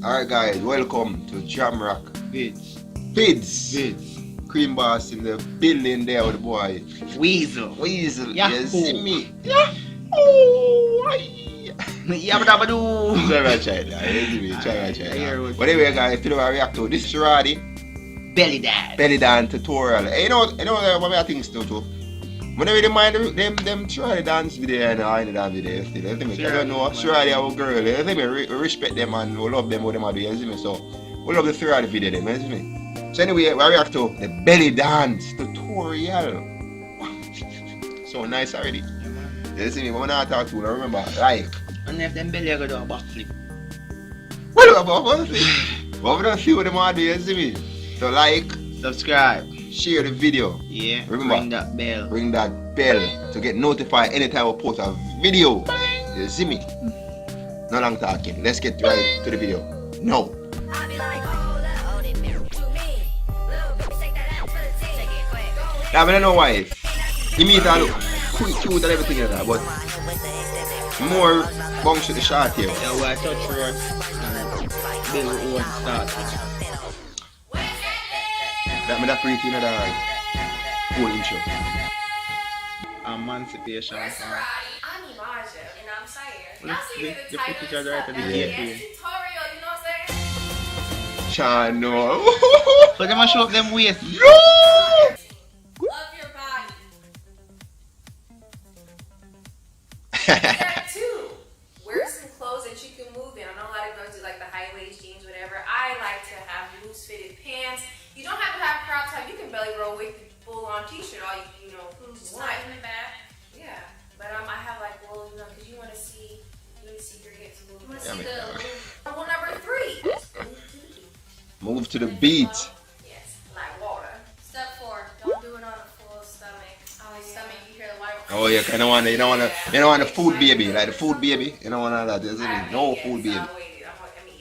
Alright guys, welcome to Jamrock Vids. Vids. Cream Boss in the building there with the boy. Weasel. You see me? Yabba-dabba-doo. But anyway guys, today I react to this Ceraadi Belly dance tutorial. You know what I think still too? When I really mind them Ceraadi dance video and I dance video still. I don't know, Ceraadi our girl. I think we respect them and we love them what them are doing, you see me? So we love the Ceraadi video them, you see me? So anyway, we react to the belly dance tutorial. So nice already. You see me? When I talk to you, remember, like. and if them belly are going to do a backflip. What about see? But we don't see what them are doing, you see me? So like, subscribe, share the video. Yeah, remember, ring that bell to get notified anytime we post a video. You see me? No long talking. Let's get right to the video. No. I don't know why. He meet her look cute and everything like that, but more bunks with the shot here. Yeah, well, I touch road and build your own start. That me that pretty in the whole intro. Emancipation. I'm Elijah, and I'm Sire. Y'all see the The title footage and are right stuff. at the That's gate the here. tutorial, you know what I'm saying? Channel. So they must show up them waist. Love your body. Step 2. Wear some clothes that you can move in. I know a lot of girls do like the high waist jeans, whatever. I like to have loose fitted pants. You don't have to have crop top. You can belly roll with the full on t-shirt. All you know, just tight in the back. Yeah, but I have like well, you know, because you want to see your hips move. You want to see the rule number 3. Move to the beat. Yes, like water. Step 4. Don't do it on a full stomach. Oh, stomach. You hear the white. Oh yeah, you don't want the food baby, like the food baby. You don't want that. Isn't it? No food baby. I'm gonna eat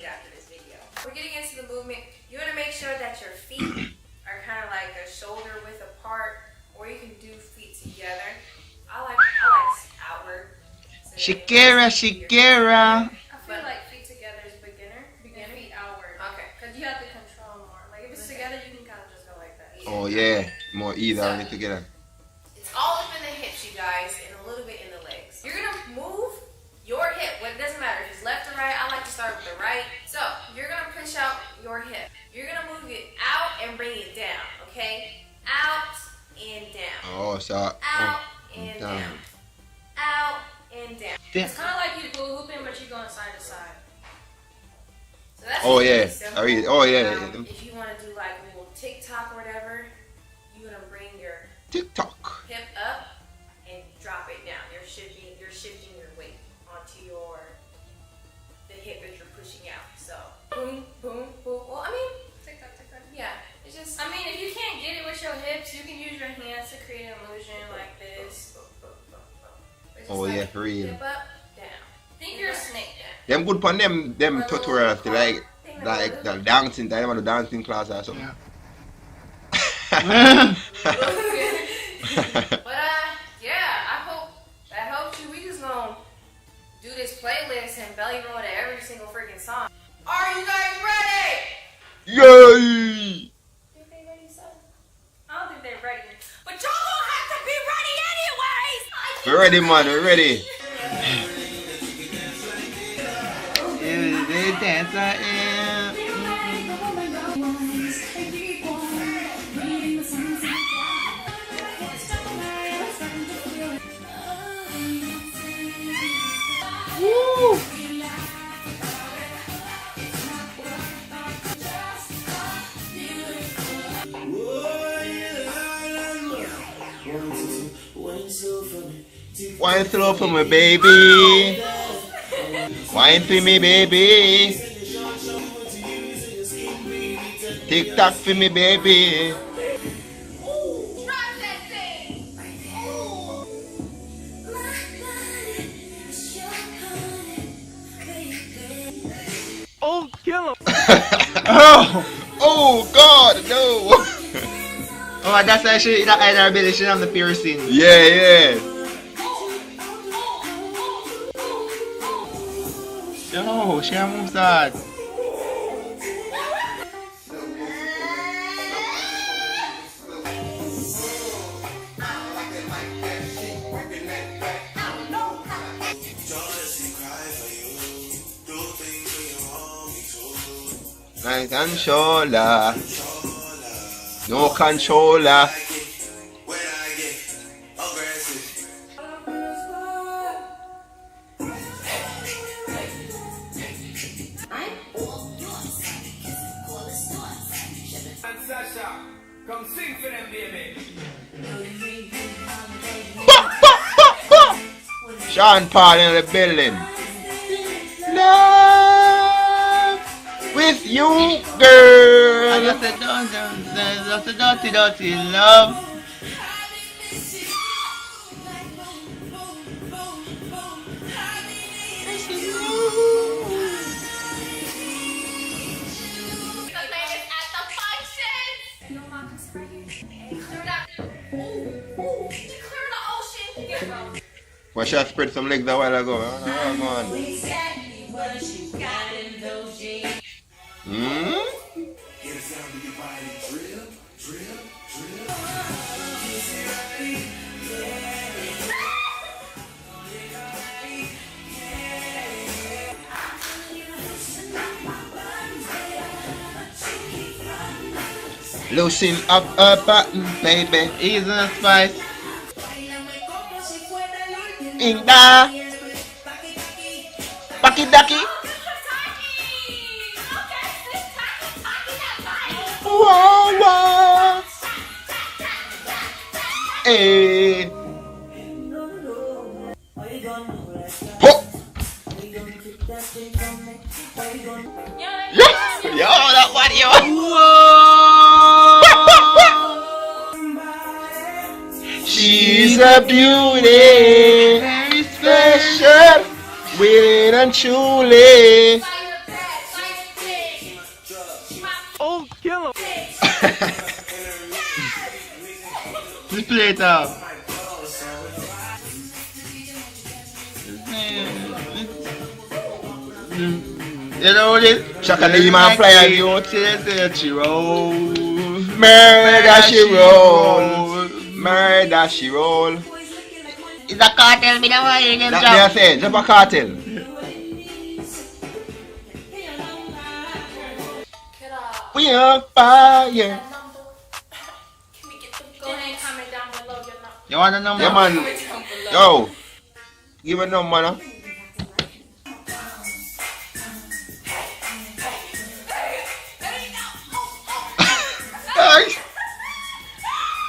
after this video. We're getting into the movement. You want to make sure that your feet are kind of like a shoulder width apart, or you can do feet together. I like outward. So Shakira. I feel like feet together is beginner, feet outward. Okay. Because you have to control more. Like if it's together, you can kind of just go like that. Oh yeah, more either only together. It's all up in the hips, you guys, and a little bit in the legs. You're gonna move your hip. Well, it doesn't matter if it's left or right. I like to start with the right. So you're gonna push out your hip. You're gonna move it out and bring it down. Okay? Out and down. Oh, so Out and down. Out and down. It's kind of like you hula hooping, but you're going side to side. So that's oh really yeah, simple. I read. Oh yeah. If you want to do like a little TikTok or whatever, you're gonna bring your TikTok. hip up and drop it down. You're shifting your weight onto the hip that you're pushing out. So boom, boom, boom. Well, I mean, TikTok. Yeah, it's just. I mean, if you can't get it with your hips, you can use your hands to create an illusion like this. It's just Oh like yeah, for real. hip up, down. Think you're a snake down. Them good pon them tutorials to like the dancing time and the dancing class or something. But yeah, I hope that helps you. We just gonna do this playlist and belly roll to every single freaking song. Are you guys ready? Yay! Think they ready, son? I don't think they're ready. But y'all gonna have to be ready anyways! We're ready, man. We're ready. Dancer. Woo! Wine slow for me, baby. Wine for me, baby. TikTok for me, baby. Drop that thing! Oh, kill him! Oh God, no. Oh, that's actually that either ability on the piercing. Yeah. Yo, siya moves that. My controller. No controller. Come sing for them, baby. Sean Paul in the building. Love with you, girl. Just a dirty love. Well, she spread some legs a while ago. Oh, come on. Hmm? Loosen up a button, baby. Easy and spice. Inda. Baki daki. Whoa, whoa. Hey. Ho. Yo, that one, yo. She's a beauty, very special, really and truly. Oh, kill him. Just play it out. You know what it is? Shaka the man fly and you She roll. murder she roll, murder she roll. It's a cartel, me don't want to get That me I say, jump a cartel. We on fire. Can we get the go ahead and comment down below your number? You want a number? Yeah man, yo, give a number now.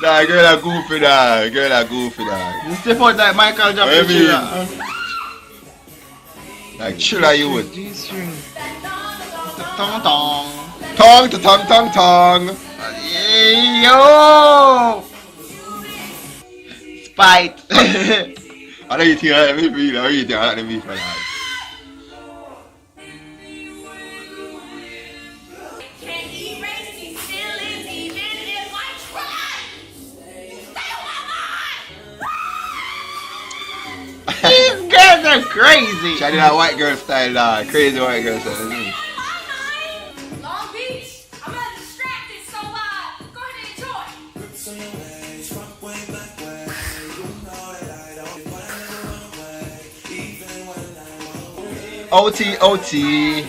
Nah, girl a goofy dog, girl a goofy dog. You step out like Michael What Jackson. you mean? Like chiller you would. Tong tong. Tongue to tongue tongue tongue. Yeah, yo. Spite. I know you think I let me feel, I know you think I let me feel like. Can't erase these feelings even if I try. Stay These girls are crazy. She did a white girl style dog, crazy white girl style. Isn't it? Long Beach, I'm not distracted, so go ahead and enjoy. OT OT.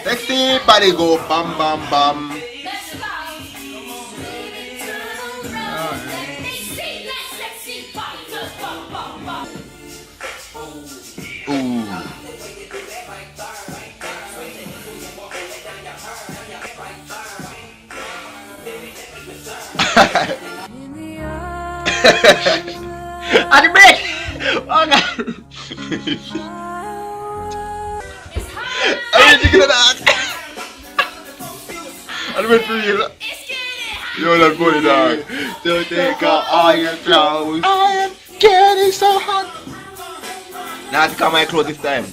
Sexy body go bam bam bam. Let's go. Let me see that sexy body go bum bum bum. Ooh. On the break. Oh god. It's hot. I need to get that. I'm wait for you. It's getting hot. Yo, that body dog. So take off all your clothes. I am getting so hot. Now I have to cut my clothes this time.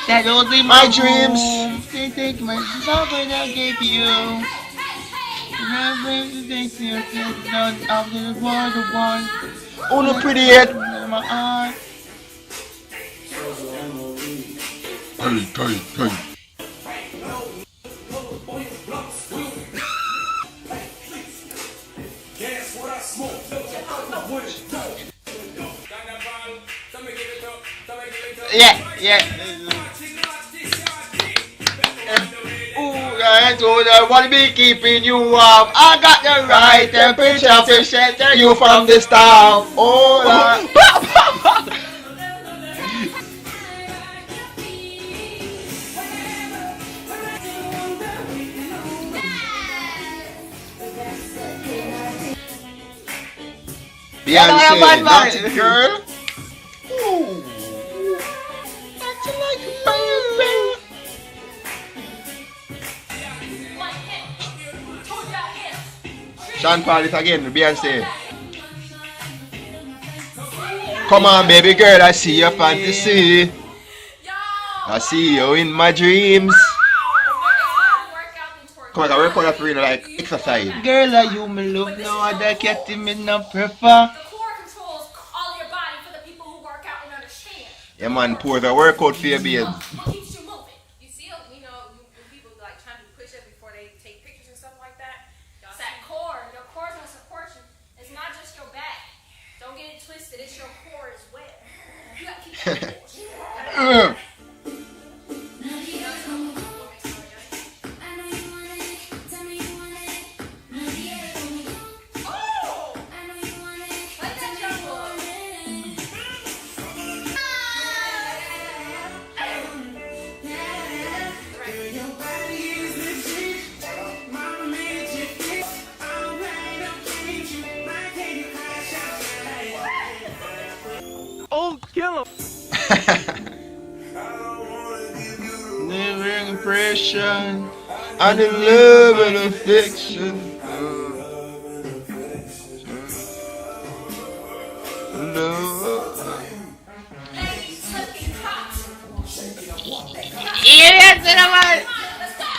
That was in My dreams. They take my love when I gave you. Oh, no pretty yet. My eye. Hey. Yeah. I told her what be keeping you warm. I got the right temperature to shelter you from the storm. Oh, Lord. Beyonce, naughty girl. Ooh. Acting like a baby. Sean Paul it again, Beyonce. Come on, baby girl, I see your fantasy. I see you in my dreams. Come on, I work out for you like exercise. Girl, are you my love? No other cat me no prefer. The core controls all your body for the people who work out and understand. Yeah, man, pour the workout for your babe. What keeps you moving? You see, when people like trying to push up before they take pictures and stuff like that. It's that core. Your core's gonna support you. It's not just your back. Don't get it twisted. It's your core as well. You gotta keep that core. Oh, kill him. Never impression. And the love and affection. Love. Ladies, let's get hot. Yes, Come on, let's go.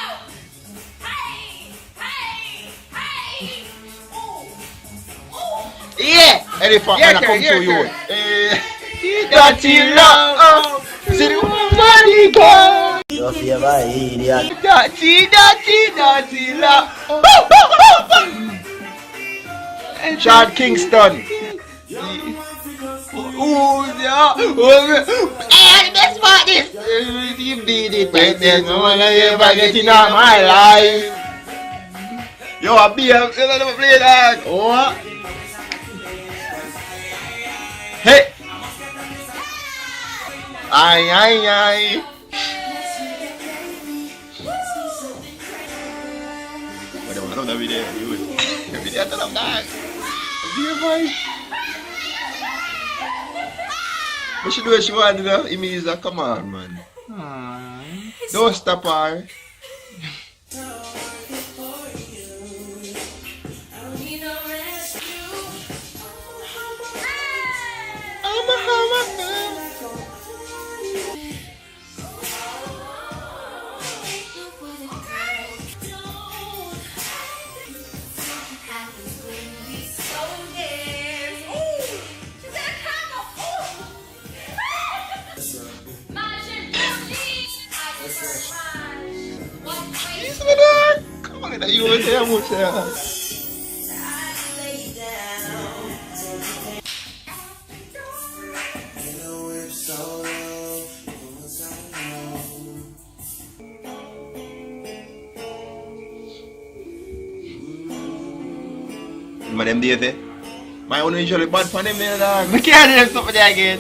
Hey, hey, hey. Ooh, ooh. yeah. Elephant Your man, I turn, come your to you. turn. Dirty love. See the money go. Your favorite idiot. Dirty, dirty, dirty love. Sean Kingston. Ooh, yeah. Hey, the best part is you did it. There's no one ever get in my life. Yo, I be a never play that. Oh. Hey. Aye, aye, aye. But I want to know every day. Every day I tell them that. Dear boy. What she do what she want to do? It means that, come on, man. Don't stop her. I'm a hammer. Listen to that. Come on, you were there, much there. Remember them days, eh? My own usually bad for them there, dog. I can't do them something there again.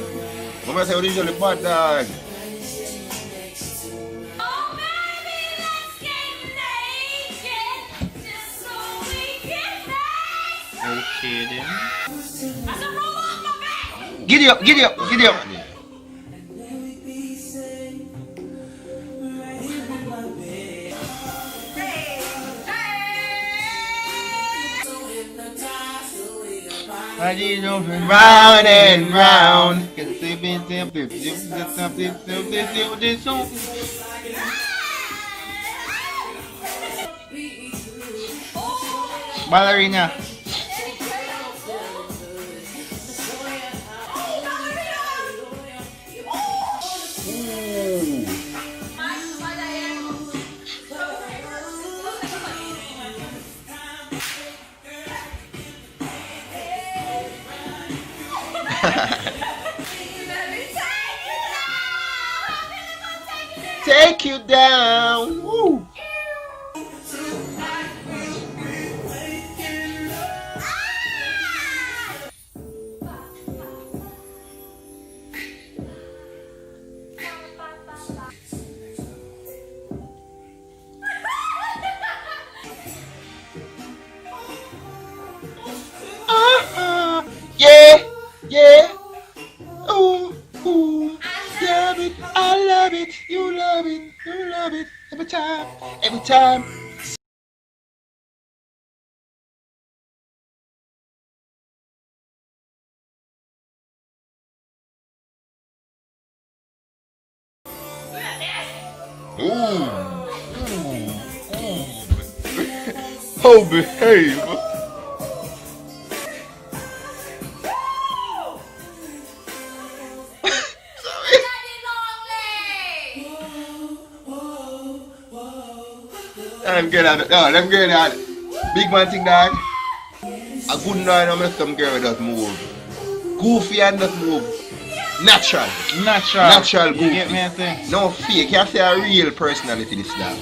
Mama say usually bad, dog. Oh, baby, let's get naked, just so we can make. Okay then. I said, roll off my back. Giddy up, giddy up, giddy up. I did over round and round. Ballerina. Take you down. Woo. love it, you love it, you love it. Every time, every time. Ooh. Oh, behave. I'm good at it. No, I'm good at it. Big man thing, dog. A good night, I'm gonna some girl that move. Goofy and that move. Natural. Natural goofy. You get me, I think? No fake. You have to say a real personality, this dog.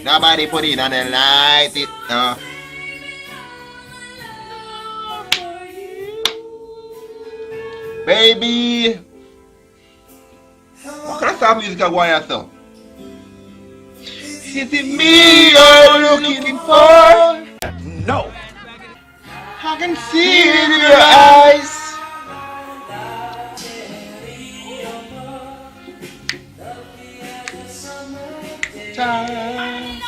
Nobody put it on the light. It, Baby. What kind of sound music are going on, so? Is it me you're looking for? No. I can see it in your eyes. Time.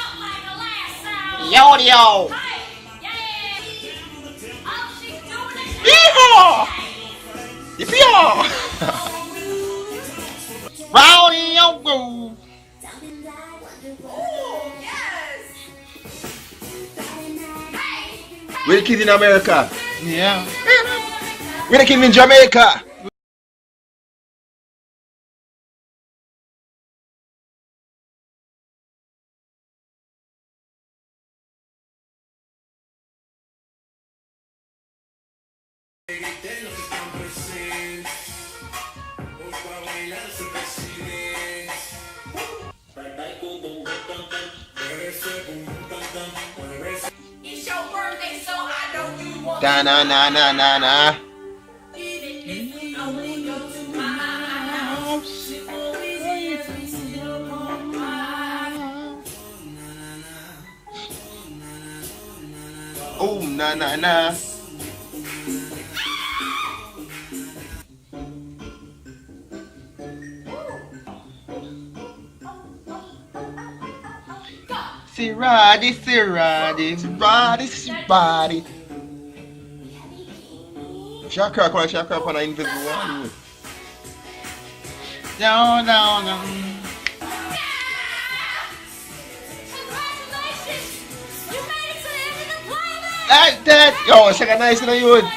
Yo. Yeehaw! Yippee-haw! Rowdy yo. We're the kids in America. Yeah. We're the kids in Jamaica. It's your birthday, so I know you want Da na na na na na. even if we only go to my house. Oh na na na. Ceraadi. Ceraadi. Shaka on an invisible wall. Down. Congratulations! You made it to the end of the playlist! Like that. Yo, it's like a nice in the youth. We're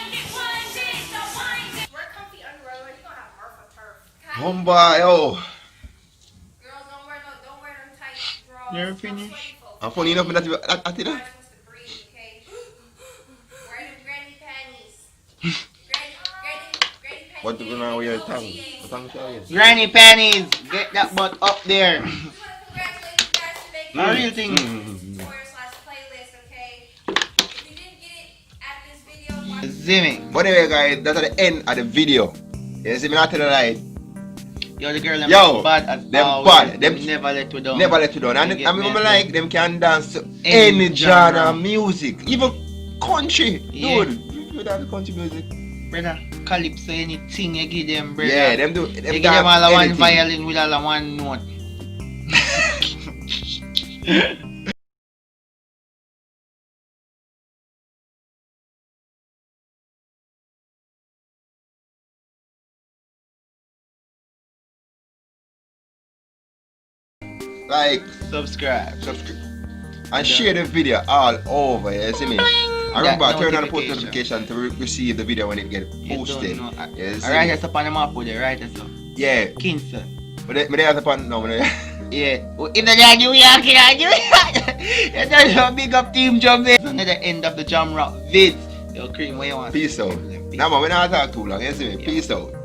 comfy underwear, you're gonna have Murph turf. Humba, yo. Girls, don't wear them tight bras. You're finished? I'm funny enough that I did that. Supposed to breathe, okay? Wear them granny panties. Granny panties. What do you know with your tongue? What tongue shall you? Granny panties. Get that butt up there. We want to congratulate you guys for making A real thing. Playlist, okay? If you didn't get it at this video, watch Zimmy. But anyway, guys, that's at the end of the video. You see me not tell the lie. Yo, the girl them Yo, bad as them always. bad. Them Them never let you down. Never let you down. And You I get mean, me? like them can dance to Any any genre genre. of music, even country. Yeah. Dude, without the country music. Brother, calypso, anything you give them, brother. Yeah, them do. You Them give them all dance a one anything. violin with all a one note. Like, Subscribe. and share the video all over. You see me? I remember That turn on the post notification. notification to receive the video when it get You posted. don't know. You see Alright, me? that's up on the map with it, right? That's up. Yeah. Kingston. But they have to pan now. Yeah. In the New York, New York. That's a big up Team Jump there. Another end of the Jam Rock vids. Yo, Cream, what you want? Peace out. Nah, man, we not talk too long. You see me? Yeah. Peace out. it.